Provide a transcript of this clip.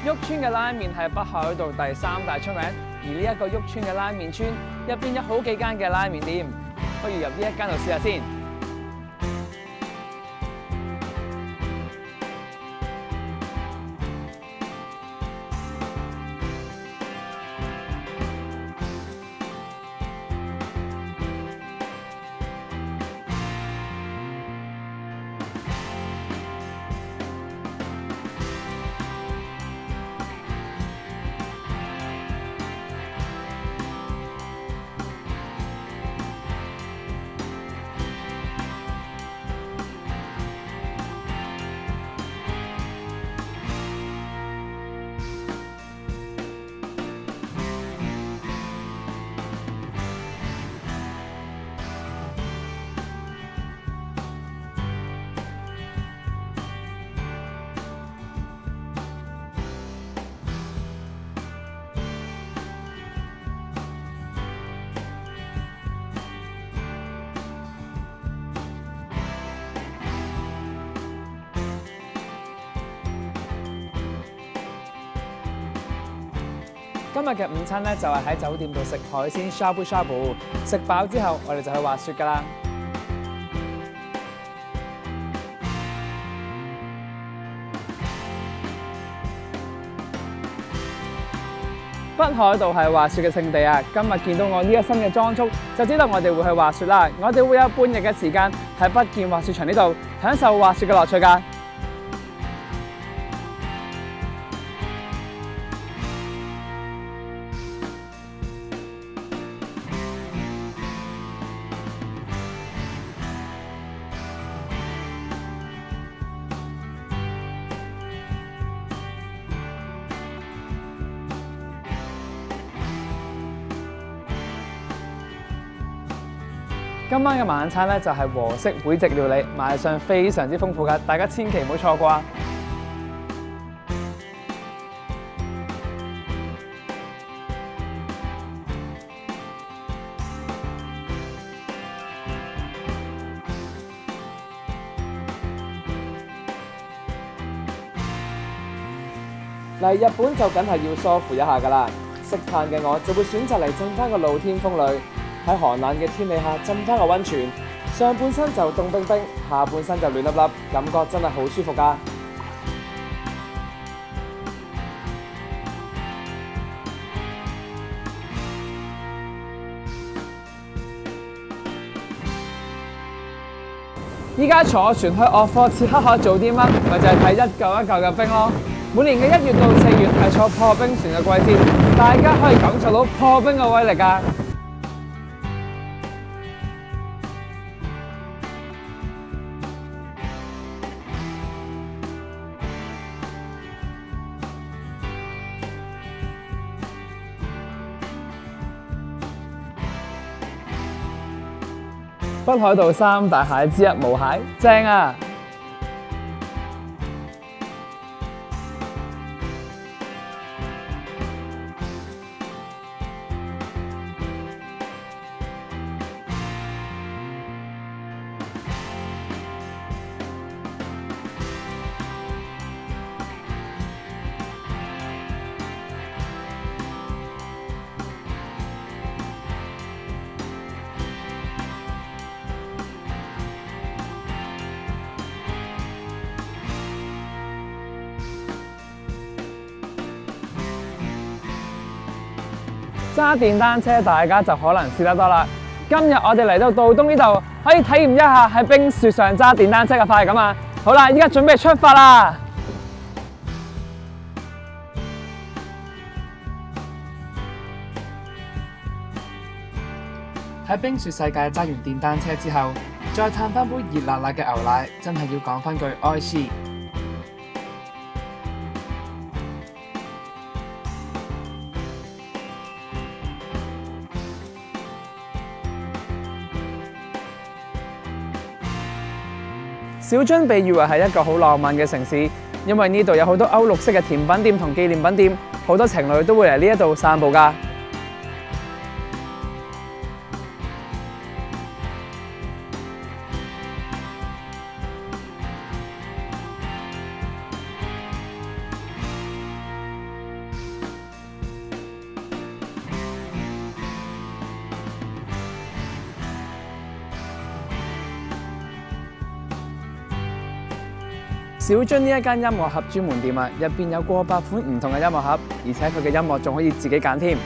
旭川嘅拉麵係北海道第3大出名，而呢一個旭川嘅拉麵村入邊有好幾間嘅拉麵店，不如入呢一間度試下先。今日嘅午餐咧就係喺酒店度食海鮮 shabu shabu， 食飽之後我哋就去滑雪㗎啦。北海道係滑雪嘅勝地啊！今日見到我呢一身嘅裝束，就知道我哋會去滑雪啦。我哋會有半日嘅時間喺北見滑雪場呢度享受滑雪嘅樂趣㗎。今晚嘅晚餐咧就係和式會席料理，賣相非常之豐富㗎，大家千祈唔好錯過啊！嚟日本就梗係要疏乎一下㗎啦，食飯嘅我就會選擇嚟浸翻個露天風呂。喺寒冷嘅天氣下浸翻個溫泉，上半身就凍冰冰，下半身就暖粒粒，感覺真係好舒服㗎。依家坐船去鄂霍次克海做啲乜？咪就係睇一嚿一嚿嘅冰咯。每年嘅1月到4月係坐破冰船嘅季節，大家可以感受到破冰嘅威力㗎。北海道3大蟹之一毛蟹，正啊！揸電單車大家就可能試得多啦。今日我哋嚟到道東呢度，可以體驗一下喺冰雪上揸電單車嘅快感啊！好啦，依家準備出發啦！喺冰雪世界揸完電單車之後，再嘆翻杯熱辣辣嘅牛奶，真係要講翻句愛し。小樽被譽為係一個好浪漫嘅城市，因為呢度有好多歐陸式嘅甜品店同紀念品店，好多情侶都會嚟呢一度散步㗎。小津呢一間音樂盒專門店啊，入邊有過百款唔同嘅音樂盒，而且佢嘅音樂仲可以自己揀添。